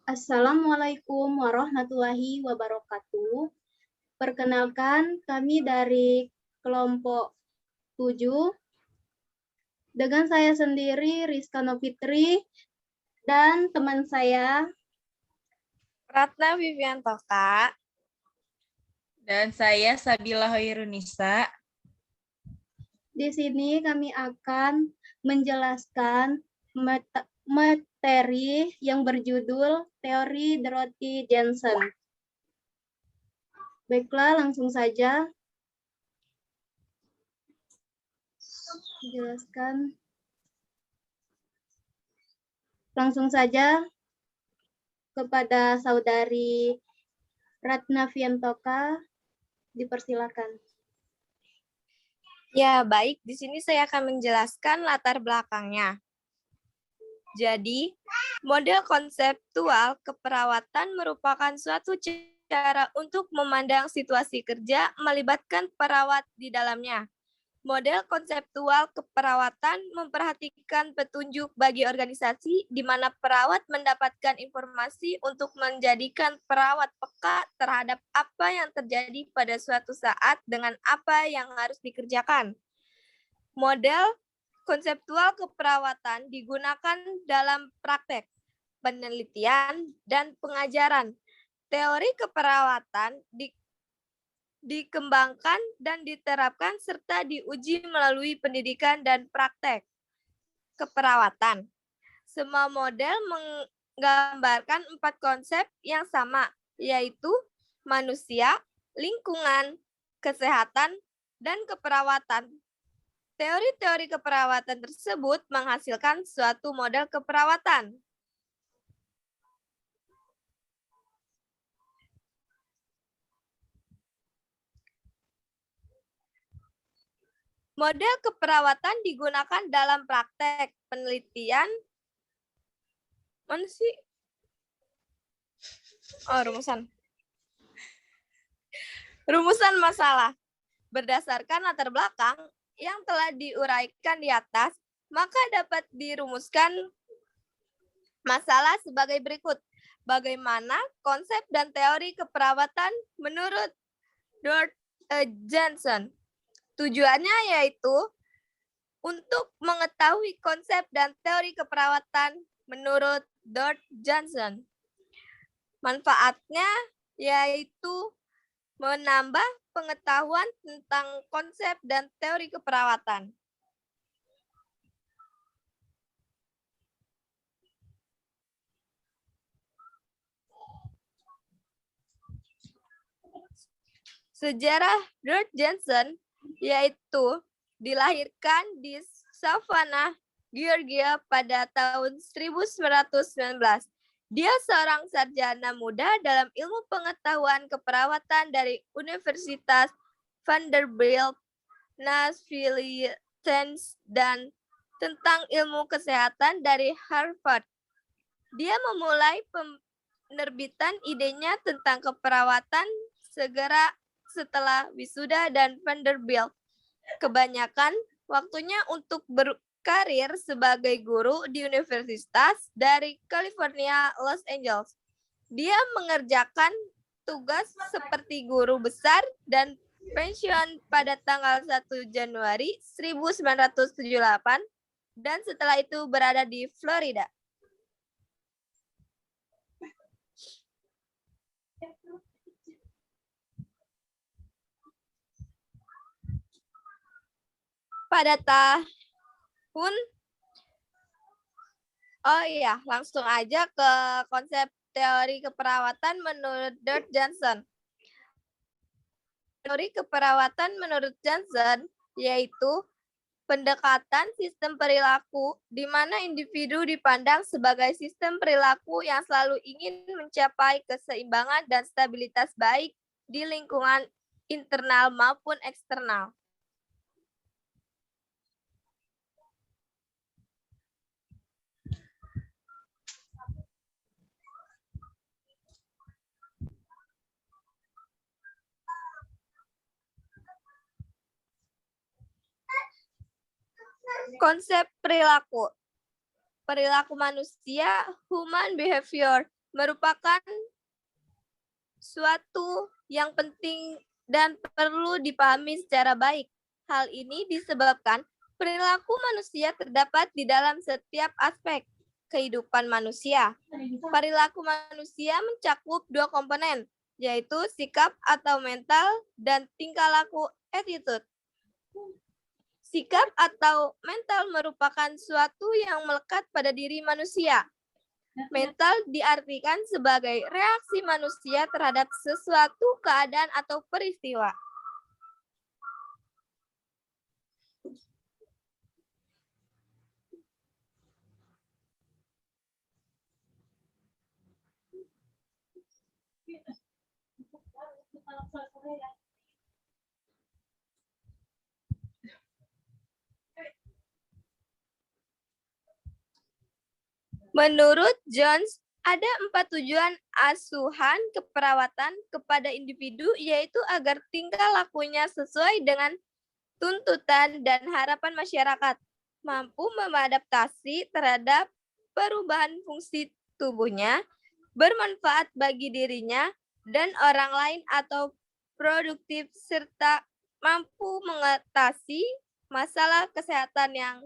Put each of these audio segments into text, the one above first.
Assalamualaikum warahmatullahi wabarakatuh. Perkenalkan, kami dari kelompok 7 dengan saya sendiri, Rizka Novitri, dan teman saya, Ratna Viviantoka. Dan saya Sabila Hoirunisa. Di sini kami akan menjelaskan materi yang berjudul Teori Dorothy Jensen. Baiklah, langsung saja. Jelaskan. Langsung saja kepada saudari Ratna Viantoka, dipersilakan. Ya, baik. Di sini saya akan menjelaskan latar belakangnya. Jadi, model konseptual keperawatan merupakan suatu cara untuk memandang situasi kerja melibatkan perawat di dalamnya. Model konseptual keperawatan memperhatikan petunjuk bagi organisasi di mana perawat mendapatkan informasi untuk menjadikan perawat peka terhadap apa yang terjadi pada suatu saat dengan apa yang harus dikerjakan. Model konseptual keperawatan digunakan dalam praktek, penelitian, dan pengajaran. Teori keperawatan dikembangkan dan diterapkan serta diuji melalui pendidikan dan praktek keperawatan. Semua model menggambarkan 4 konsep yang sama, yaitu manusia, lingkungan, kesehatan, dan keperawatan. Teori-teori keperawatan tersebut menghasilkan suatu model keperawatan. Model keperawatan digunakan dalam praktek, penelitian. Mana sih? Oh, rumusan. Rumusan masalah. Berdasarkan latar belakang yang telah diuraikan di atas, maka dapat dirumuskan masalah sebagai berikut. Bagaimana konsep dan teori keperawatan menurut Jensen? Tujuannya yaitu untuk mengetahui konsep dan teori keperawatan menurut Jensen. Manfaatnya yaitu menambah pengetahuan tentang konsep dan teori keperawatan. Sejarah Jensen yaitu dilahirkan di Savannah, Georgia pada tahun 1919. Dia seorang sarjana muda dalam ilmu pengetahuan keperawatan dari Universitas Vanderbilt, Nashville, Tennessee, dan tentang ilmu kesehatan dari Harvard. Dia memulai penerbitan idenya tentang keperawatan segera setelah wisuda dan Vanderbilt. Kebanyakan waktunya untuk berkarir sebagai guru di universitas dari California, Los Angeles. Dia mengerjakan tugas seperti guru besar dan pensiun pada tanggal 1 Januari 1978 dan setelah itu berada di Florida. Pada tahun, langsung aja ke konsep teori keperawatan menurut Jensen. Teori keperawatan menurut Jensen yaitu pendekatan sistem perilaku di mana individu dipandang sebagai sistem perilaku yang selalu ingin mencapai keseimbangan dan stabilitas baik di lingkungan internal maupun eksternal. Konsep perilaku. Perilaku manusia, human behavior, merupakan suatu yang penting dan perlu dipahami secara baik. Hal ini disebabkan perilaku manusia terdapat di dalam setiap aspek kehidupan manusia. Perilaku manusia mencakup dua komponen, yaitu sikap atau mental dan tingkah laku attitude. Sikap atau mental merupakan suatu yang melekat pada diri manusia. Mental diartikan sebagai reaksi manusia terhadap sesuatu keadaan atau peristiwa. Menurut Jones, ada 4 tujuan asuhan keperawatan kepada individu, yaitu agar tingkah lakunya sesuai dengan tuntutan dan harapan masyarakat, mampu mengadaptasi terhadap perubahan fungsi tubuhnya, bermanfaat bagi dirinya dan orang lain atau produktif, serta mampu mengatasi masalah kesehatan yang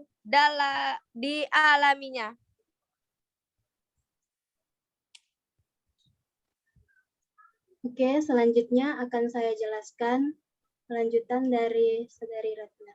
dialaminya. Oke, selanjutnya akan saya jelaskan lanjutan dari Saudari Ratna.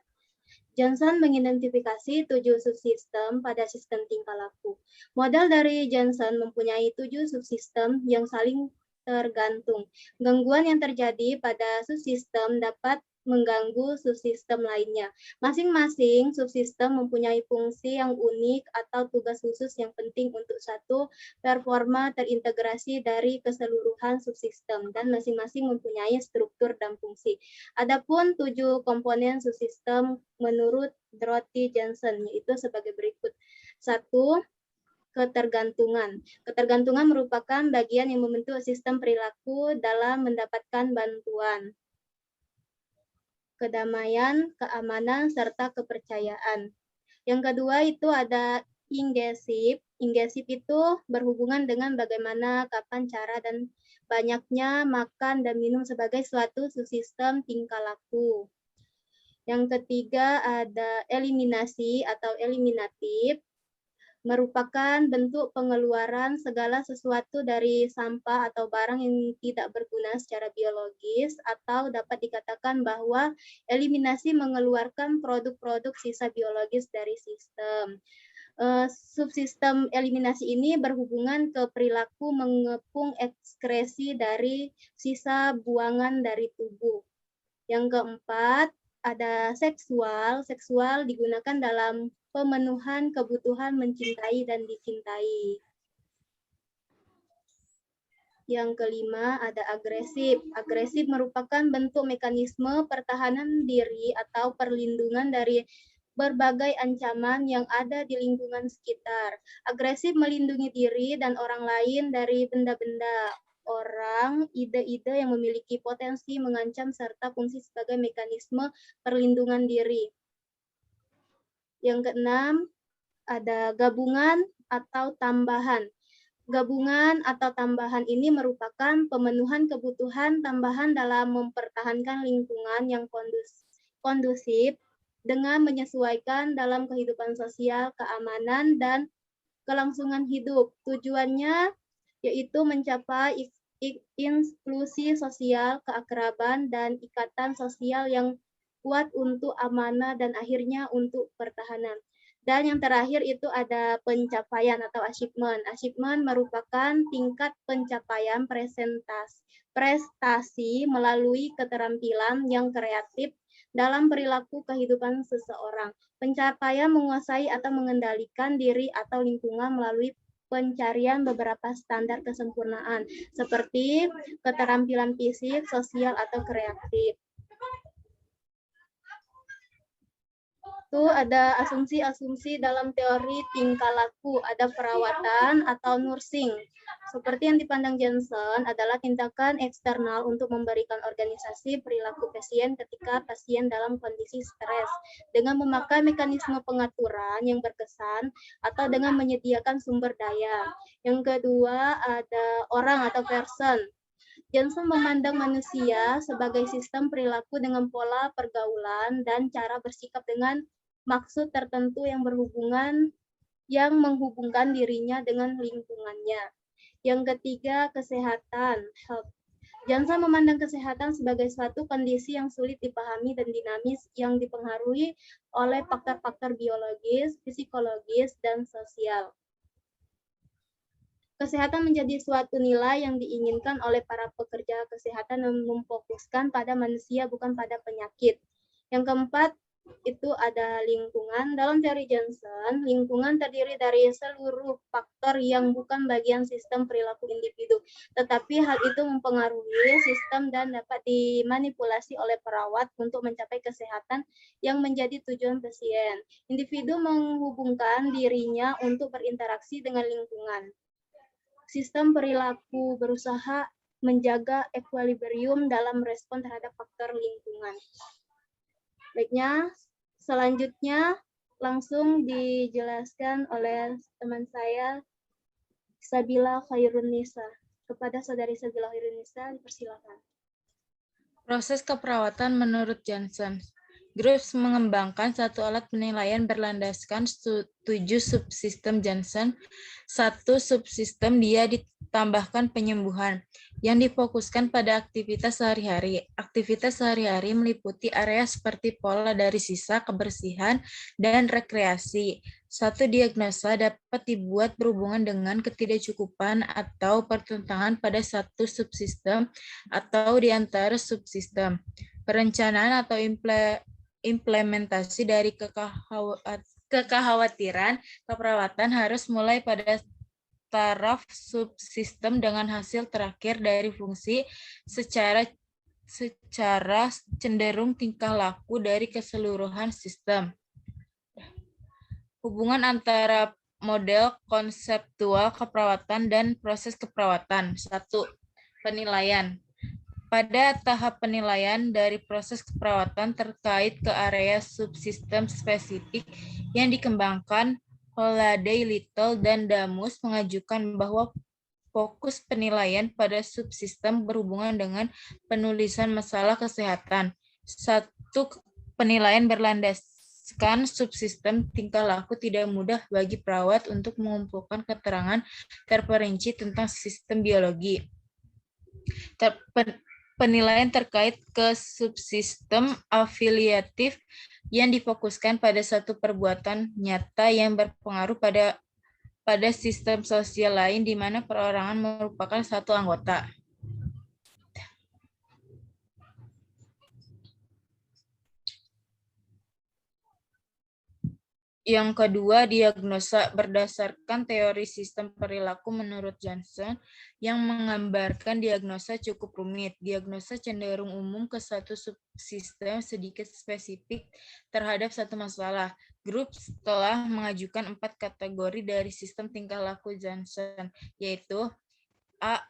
Johnson mengidentifikasi 7 subsistem pada sistem tingkah laku. Model dari Johnson mempunyai 7 subsistem yang saling tergantung. Gangguan yang terjadi pada subsistem dapat mengganggu subsistem lainnya. Masing-masing subsistem mempunyai fungsi yang unik atau tugas khusus yang penting untuk satu performa terintegrasi dari keseluruhan subsistem, dan masing-masing mempunyai struktur dan fungsi. Adapun 7 komponen subsistem menurut Dorothy Johnson yaitu sebagai berikut. 1. Ketergantungan. Ketergantungan merupakan bagian yang membentuk sistem perilaku dalam mendapatkan bantuan. Kedamaian, keamanan, serta kepercayaan. Yang kedua itu ada ingesif. Ingesif itu berhubungan dengan bagaimana, kapan, cara, dan banyaknya makan dan minum sebagai suatu subsistem tingkah laku. Yang ketiga ada eliminasi atau eliminatif, merupakan bentuk pengeluaran segala sesuatu dari sampah atau barang yang tidak berguna secara biologis, atau dapat dikatakan bahwa eliminasi mengeluarkan produk-produk sisa biologis dari sistem. Subsistem eliminasi ini berhubungan ke perilaku mengepung ekskresi dari sisa buangan dari tubuh. Yang keempat, ada seksual. Seksual digunakan dalam pemenuhan kebutuhan mencintai dan dicintai. Yang kelima, ada agresif. Agresif merupakan bentuk mekanisme pertahanan diri atau perlindungan dari berbagai ancaman yang ada di lingkungan sekitar. Agresif melindungi diri dan orang lain dari benda-benda, orang, ide-ide yang memiliki potensi mengancam serta fungsi sebagai mekanisme perlindungan diri. Yang keenam, ada gabungan atau tambahan. Gabungan atau tambahan ini merupakan pemenuhan kebutuhan tambahan dalam mempertahankan lingkungan yang kondusif dengan menyesuaikan dalam kehidupan sosial, keamanan, dan kelangsungan hidup. Tujuannya yaitu mencapai inklusi sosial, keakraban, dan ikatan sosial yang kuat untuk amanah dan akhirnya untuk pertahanan. Dan yang terakhir itu ada pencapaian atau achievement. Achievement merupakan tingkat pencapaian prestasi melalui keterampilan yang kreatif dalam perilaku kehidupan seseorang. Pencapaian menguasai atau mengendalikan diri atau lingkungan melalui pencarian beberapa standar kesempurnaan, seperti keterampilan fisik, sosial, atau kreatif. itu ada asumsi-asumsi dalam teori tingkah laku, ada perawatan atau nursing. Seperti yang dipandang Johnson adalah tindakan eksternal untuk memberikan organisasi perilaku pasien ketika pasien dalam kondisi stres dengan memakai mekanisme pengaturan yang berkesan atau dengan menyediakan sumber daya. Yang kedua ada orang atau person. Johnson memandang manusia sebagai sistem perilaku dengan pola pergaulan dan cara bersikap dengan maksud tertentu yang menghubungkan dirinya dengan lingkungannya. Yang ketiga, kesehatan, health. Johnson memandang kesehatan sebagai suatu kondisi yang sulit dipahami dan dinamis yang dipengaruhi oleh faktor-faktor biologis, psikologis, dan sosial. Kesehatan menjadi suatu nilai yang diinginkan oleh para pekerja kesehatan dan memfokuskan pada manusia bukan pada penyakit. Yang keempat, itu ada lingkungan. Dalam teori Johnson, lingkungan terdiri dari seluruh faktor yang bukan bagian sistem perilaku individu, tetapi hal itu mempengaruhi sistem dan dapat dimanipulasi oleh perawat untuk mencapai kesehatan yang menjadi tujuan pasien. Individu menghubungkan dirinya untuk berinteraksi dengan lingkungan. Sistem perilaku berusaha menjaga equilibrium dalam respon terhadap faktor lingkungan. Baiknya, selanjutnya langsung dijelaskan oleh teman saya, Sabila Khairunisa. Kepada saudari Sabila Khairunisa, dipersilakan. Proses keperawatan menurut Johnson. Groves mengembangkan satu alat penilaian berlandaskan 7 subsistem Johnson. 1 subsistem dia ditambahkan penyembuhan yang difokuskan pada aktivitas sehari-hari. Aktivitas sehari-hari meliputi area seperti pola dari sisa, kebersihan, dan rekreasi. 1 diagnosa dapat dibuat berhubungan dengan ketidakcukupan atau pertentangan pada 1 subsistem atau di antara subsistem. Perencanaan atau implementasi dari kekhawatiran keperawatan harus mulai pada taraf subsistem dengan hasil terakhir dari fungsi secara cenderung tingkah laku dari keseluruhan sistem. Hubungan antara model konseptual keperawatan dan proses keperawatan. 1. Penilaian. Pada tahap penilaian dari proses keperawatan terkait ke area subsistem spesifik yang dikembangkan, Holliday, Little, dan Damus mengajukan bahwa fokus penilaian pada subsistem berhubungan dengan penulisan masalah kesehatan. 1. Penilaian berlandaskan subsistem tingkah laku tidak mudah bagi perawat untuk mengumpulkan keterangan terperinci tentang sistem biologi. Penilaian terkait ke subsistem afiliatif yang difokuskan pada satu perbuatan nyata yang berpengaruh pada sistem sosial lain di mana perorangan merupakan satu anggota. Yang kedua, diagnosa berdasarkan teori sistem perilaku menurut Johnson yang menggambarkan diagnosa cukup rumit. Diagnosa cenderung umum ke satu subsistem sedikit spesifik terhadap satu masalah. Grup telah mengajukan 4 kategori dari sistem tingkah laku Johnson, yaitu A.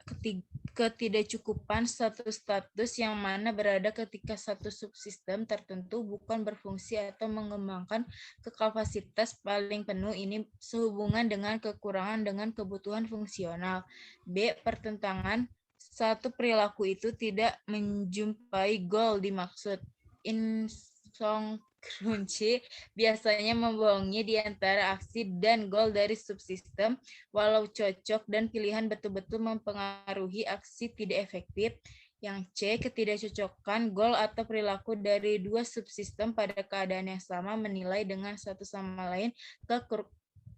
Ketidakcukupan satu status yang mana berada ketika satu subsistem tertentu bukan berfungsi atau mengembangkan ke kapasitas paling penuh, ini sehubungan dengan kekurangan dengan kebutuhan fungsional. B. Pertentangan satu perilaku itu tidak menjumpai goal dimaksud. Insongruensi biasanya membohongi di antara aksi dan goal dari subsistem, walau cocok dan pilihan betul-betul mempengaruhi aksi tidak efektif. Yang C, ketidakcocokan goal atau perilaku dari 2 subsistem pada keadaan yang sama menilai dengan satu sama lain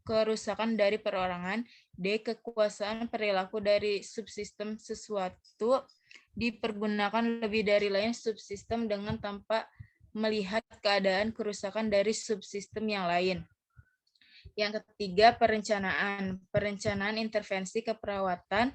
kerusakan dari perorangan. D, kekuasaan perilaku dari subsistem sesuatu dipergunakan lebih dari lain subsistem dengan tanpa melihat keadaan kerusakan dari subsistem yang lain. Yang ketiga, perencanaan. Perencanaan intervensi keperawatan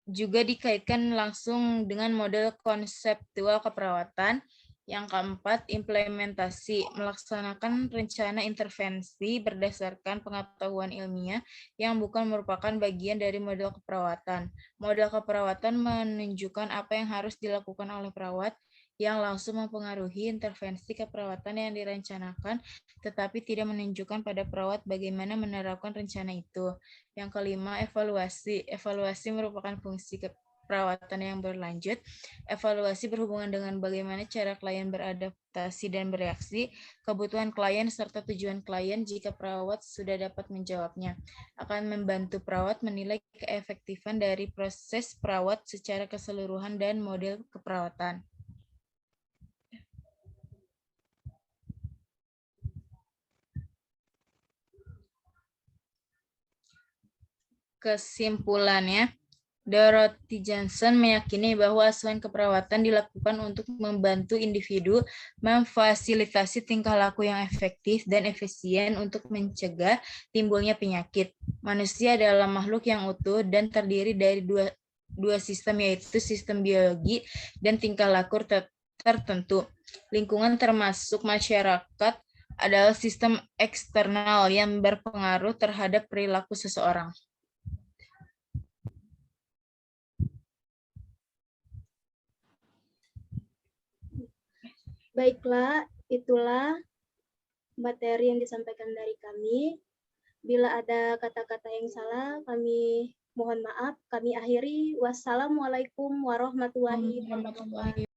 juga dikaitkan langsung dengan model konseptual keperawatan Yang keempat, implementasi, melaksanakan rencana intervensi berdasarkan pengetahuan ilmiah yang bukan merupakan bagian dari model keperawatan. Model keperawatan menunjukkan apa yang harus dilakukan oleh perawat yang langsung mempengaruhi intervensi keperawatan yang direncanakan, tetapi tidak menunjukkan pada perawat bagaimana menerapkan rencana itu. Yang kelima, evaluasi. Evaluasi merupakan fungsi perawatan yang berlanjut. Evaluasi berhubungan dengan bagaimana cara klien beradaptasi dan bereaksi, kebutuhan klien, serta tujuan klien jika perawat sudah dapat menjawabnya. Akan membantu perawat menilai keefektifan dari proses perawat secara keseluruhan dan model keperawatan. Kesimpulannya, Dorothy Johnson meyakini bahwa asuhan keperawatan dilakukan untuk membantu individu memfasilitasi tingkah laku yang efektif dan efisien untuk mencegah timbulnya penyakit. Manusia adalah makhluk yang utuh dan terdiri dari dua sistem, yaitu sistem biologi dan tingkah laku tertentu. Lingkungan termasuk masyarakat adalah sistem eksternal yang berpengaruh terhadap perilaku seseorang. Baiklah, itulah materi yang disampaikan dari kami. Bila ada kata-kata yang salah, kami mohon maaf. Kami akhiri. Wassalamualaikum warahmatullahi wabarakatuh.